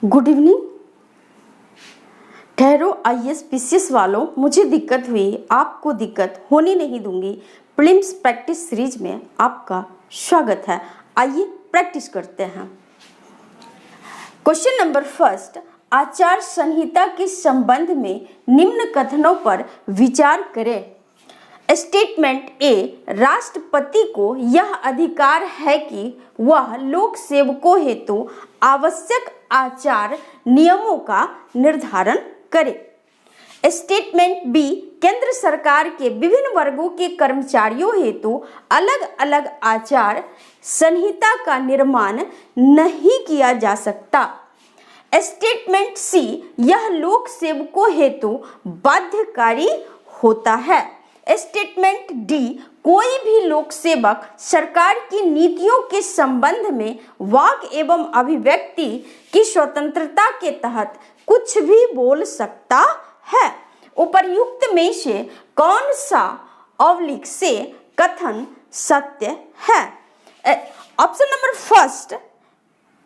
Good evening. ठहरो IAS PCS वालों, मुझे दिक्कत हुई, आपको दिक्कत होने नहीं दूंगी। प्रीलिम्स प्रैक्टिस सीरीज में आपका स्वागत है। आइए प्रैक्टिस करते हैं। क्वेश्चन नंबर फर्स्ट, आचार संहिता के संबंध में निम्न कथनों पर विचार करें। स्टेटमेंट ए, राष्ट्रपति को यह अधिकार है कि वह लोक सेवकों हेतु आवश्यक आचार नियमों का निर्धारण करे। स्टेटमेंट बी, केंद्र सरकार के विभिन्न वर्गों के कर्मचारियों हेतु अलग अलग आचार संहिता का निर्माण नहीं किया जा सकता। स्टेटमेंट सी, यह लोक सेवकों हेतु बाध्यकारी होता है। स्टेटमेंट डी, कोई भी लोक सेवक सरकार की नीतियों के संबंध में वाक एवं अभिव्यक्ति की स्वतंत्रता के तहत कुछ भी बोल सकता है। उपर्युक्त में से कौन सा ऑब्लिक से कथन सत्य है? ऑप्शन नंबर फर्स्ट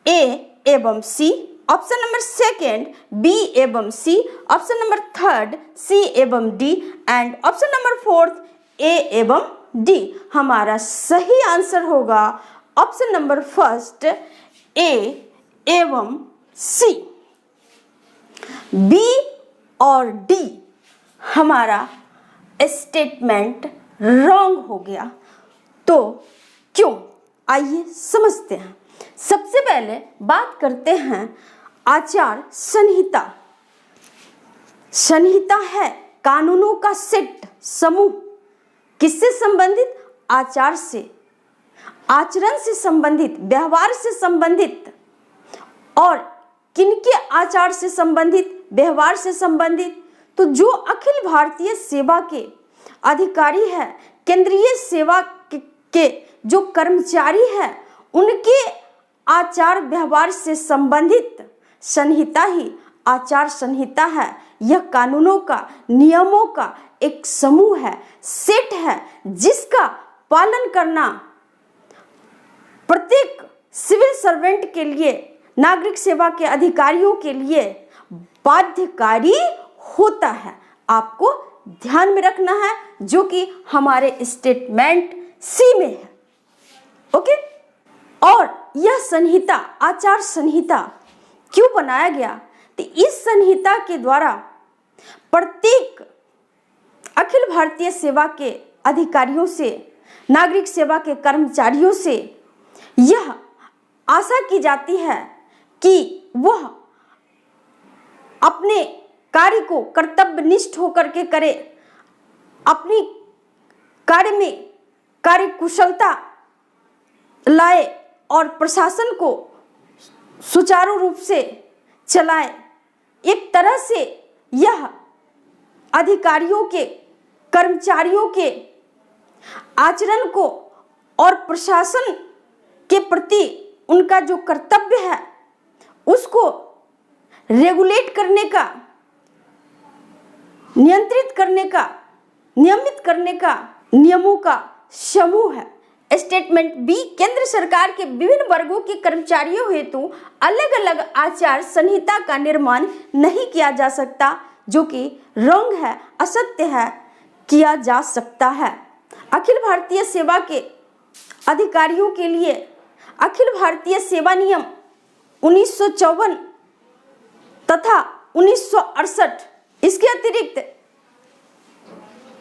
ए एवं C, option number second B एवं C, option number third C एवं D and option number fourth A एवं डी। हमारा सही आंसर होगा ऑप्शन नंबर फर्स्ट ए एवं सी। बी और डी हमारा स्टेटमेंट रॉन्ग हो गया। तो क्यों, आइए समझते हैं। सबसे पहले बात करते हैं आचार संहिता। संहिता है कानूनों का सेट, समूह। किससे संबंधित? आचार से, आचरण से संबंधित, व्यवहार से संबंधित। और किनके आचार से संबंधित, व्यवहार से संबंधित? तो जो अखिल भारतीय सेवा के अधिकारी है, केंद्रीय सेवा के जो कर्मचारी है, उनके आचार व्यवहार से संबंधित संहिता ही आचार संहिता है। यह कानूनों का, नियमों का एक समूह है, सेट है, जिसका पालन करना प्रत्येक सिविल सर्वेंट के लिए, नागरिक सेवा के अधिकारियों के लिए बाध्यकारी होता है। आपको ध्यान में रखना है, जो कि हमारे स्टेटमेंट सी में है। ओके। और यह संहिता, आचार संहिता क्यों बनाया गया? तो इस संहिता के द्वारा प्रत्येक अखिल भारतीय सेवा के अधिकारियों से, नागरिक सेवा के कर्मचारियों से यह आशा की जाती है कि वह अपने कार्य को कर्तव्यनिष्ठ होकर के करे, अपनी कार्य में कार्य कुशलता लाए और प्रशासन को सुचारू रूप से चलाए। एक तरह से यह अधिकारियों के, कर्मचारियों के आचरण को और प्रशासन के प्रति उनका जो कर्तव्य है उसको रेगुलेट करने का, नियंत्रित करने का, नियमित करने का नियमों का समूह है। स्टेटमेंट बी, केंद्र सरकार के विभिन्न वर्गों के कर्मचारियों हेतु अलग अलग आचार संहिता का निर्माण नहीं किया जा सकता, जो कि रॉन्ग है, असत्य है। किया जा सकता है। अखिल भारतीय सेवा के अधिकारियों के लिए अखिल भारतीय सेवा नियम 1954 तथा 1968, इसके अतिरिक्त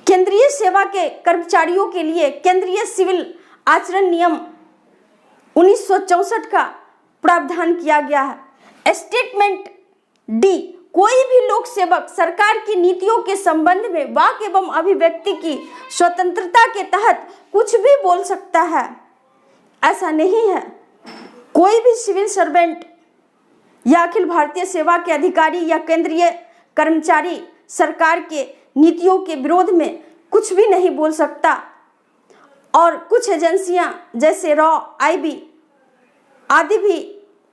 केंद्रीय सेवा के कर्मचारियों के लिए केंद्रीय सिविल आचरण नियम 1964 का प्रावधान किया गया है। स्टेटमेंट डी, कोई भी लोक सेवक सरकार की नीतियों के संबंध में वाक एवं अभिव्यक्ति की स्वतंत्रता के तहत कुछ भी बोल सकता है। ऐसा नहीं है। कोई भी सिविल सर्वेंट या अखिल भारतीय सेवा के अधिकारी या केंद्रीय कर्मचारी सरकार के नीतियों के विरोध में कुछ भी नहीं बोल सकता। और कुछ एजेंसियां जैसे रॉ, आईबी आदि भी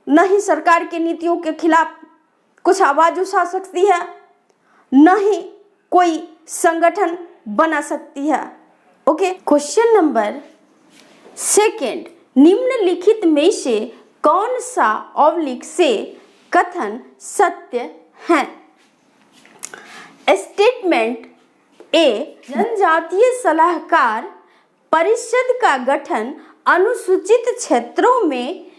न ही सरकार की नीतियों के खिलाफ कुछ आवाज उठा सकती है, न ही कोई संगठन बना सकती है। ओके। क्वेश्चन नंबर सेकेंड, निम्नलिखित में से कौन सा ऑब्लिक से कथन सत्य हैं। स्टेटमेंट ए, जनजातीय सलाहकार परिषद का गठन अनुसूचित क्षेत्रों में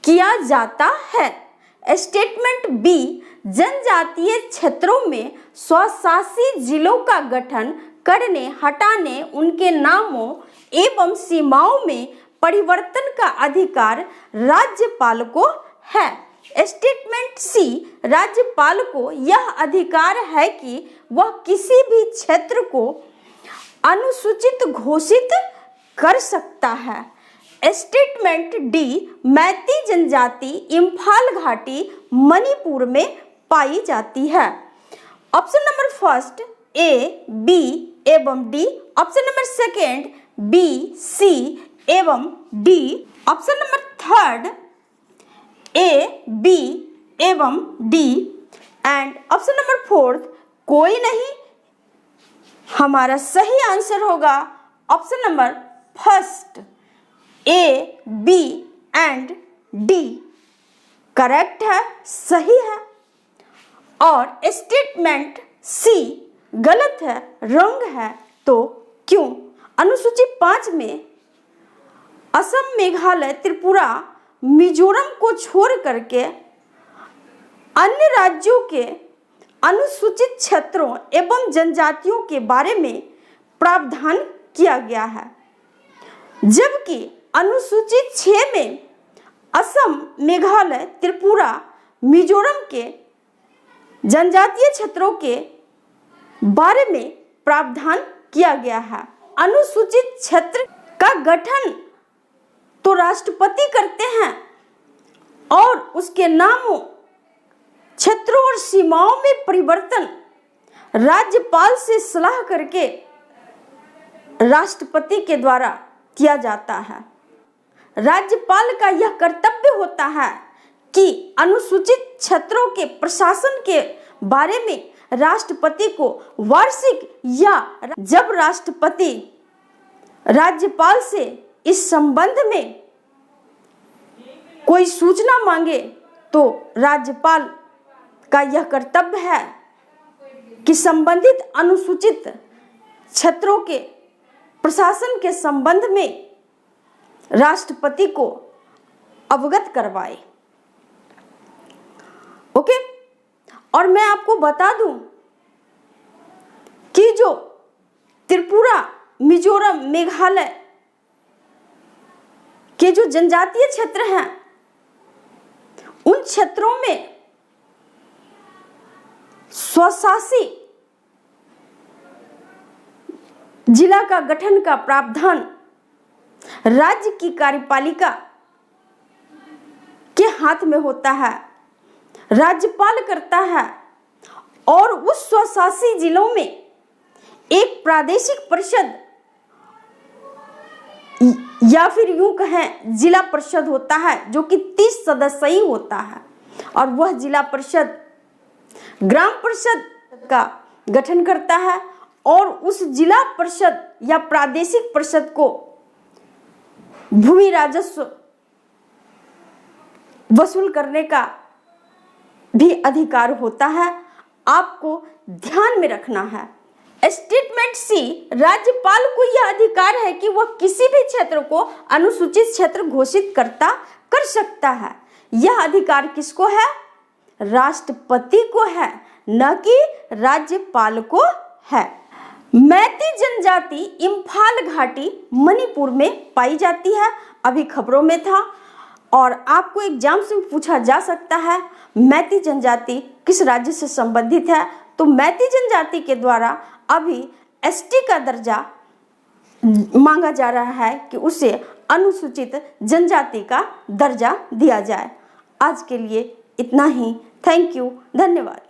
किया जाता है। स्टेटमेंट बी, जनजातीय क्षेत्रों में स्वशासी जिलों का गठन करने, हटाने, उनके नामों एवं सीमाओं में परिवर्तन का अधिकार राज्यपाल को है। स्टेटमेंट सी, राज्यपाल को यह अधिकार है कि वह किसी भी क्षेत्र को अनुसूचित घोषित कर सकता है। स्टेटमेंट डी, मैती जनजाति इम्फाल घाटी मणिपुर में पाई जाती है। Option number first A, B एवं D. Option number second B, C एवं D. Option number third A, B एवं D and option number fourth कोई नहीं। हमारा सही आंसर होगा option number first A, B and D correct है, सही है। और स्टेटमेंट सी गलत है, रॉन्ग है। तो क्यों? अनुसूची 5 में असम, मेघालय, त्रिपुरा, मिजोरम को छोड़ करके अन्य राज्यों के अनुसूचित क्षेत्रों एवं जनजातियों के बारे में प्रावधान किया गया है, जबकि अनुसूचित 6 में असम, मेघालय, त्रिपुरा, मिजोरम के जनजातीय क्षेत्रों के बारे में प्रावधान किया गया है। अनुसूचित क्षेत्र का गठन तो राष्ट्रपति करते हैं और उसके नामों, क्षेत्रों और सीमाओं में परिवर्तन राज्यपाल से सलाह करके राष्ट्रपति के द्वारा किया जाता है। राज्यपाल का यह कर्तव्य होता है कि अनुसूचित क्षेत्रों के प्रशासन के बारे में राष्ट्रपति को वार्षिक या जब राष्ट्रपति राज्यपाल से इस संबंध में कोई सूचना मांगे तो राज्यपाल का यह कर्तव्य है कि संबंधित अनुसूचित क्षेत्रों के प्रशासन के संबंध में राष्ट्रपति को अवगत करवाए। ओके, और मैं आपको बता दूं कि जो त्रिपुरा, मिजोरम, मेघालय के जो जनजातीय क्षेत्र हैं, उन क्षेत्रों में स्वशासी जिला का गठन का प्रावधान राज्य की कार्यपालिका के हाथ में होता है, राज्यपाल करता है। और उस स्वशासी जिलों में एक प्रादेशिक परिषद या फिर यूं कहें जिला परिषद होता है, जो कि 30 सदस्यीय होता है। और वह जिला परिषद ग्राम परिषद का गठन करता है और उस जिला परिषद या प्रादेशिक परिषद को भूमि राजस्व वसूल करने का भी अधिकार होता है। आपको ध्यान में रखना है। स्टेटमेंट सी, राज्यपाल को यह अधिकार है कि वह किसी भी क्षेत्र को अनुसूचित क्षेत्र घोषित कर सकता है। यह अधिकार किसको है? राष्ट्रपति को है, न कि राज्यपाल को है। मैती जनजाति इम्फाल घाटी मणिपुर में पाई जाती है, अभी खबरों में था। और आपको एग्जाम से पूछा जा सकता है मैती जनजाति किस राज्य से संबंधित है, तो मैती जनजाति के द्वारा अभी एसटी का दर्जा मांगा जा रहा है कि उसे अनुसूचित जनजाति का दर्जा दिया जाए। आज के लिए इतना ही। थैंक यू, धन्यवाद।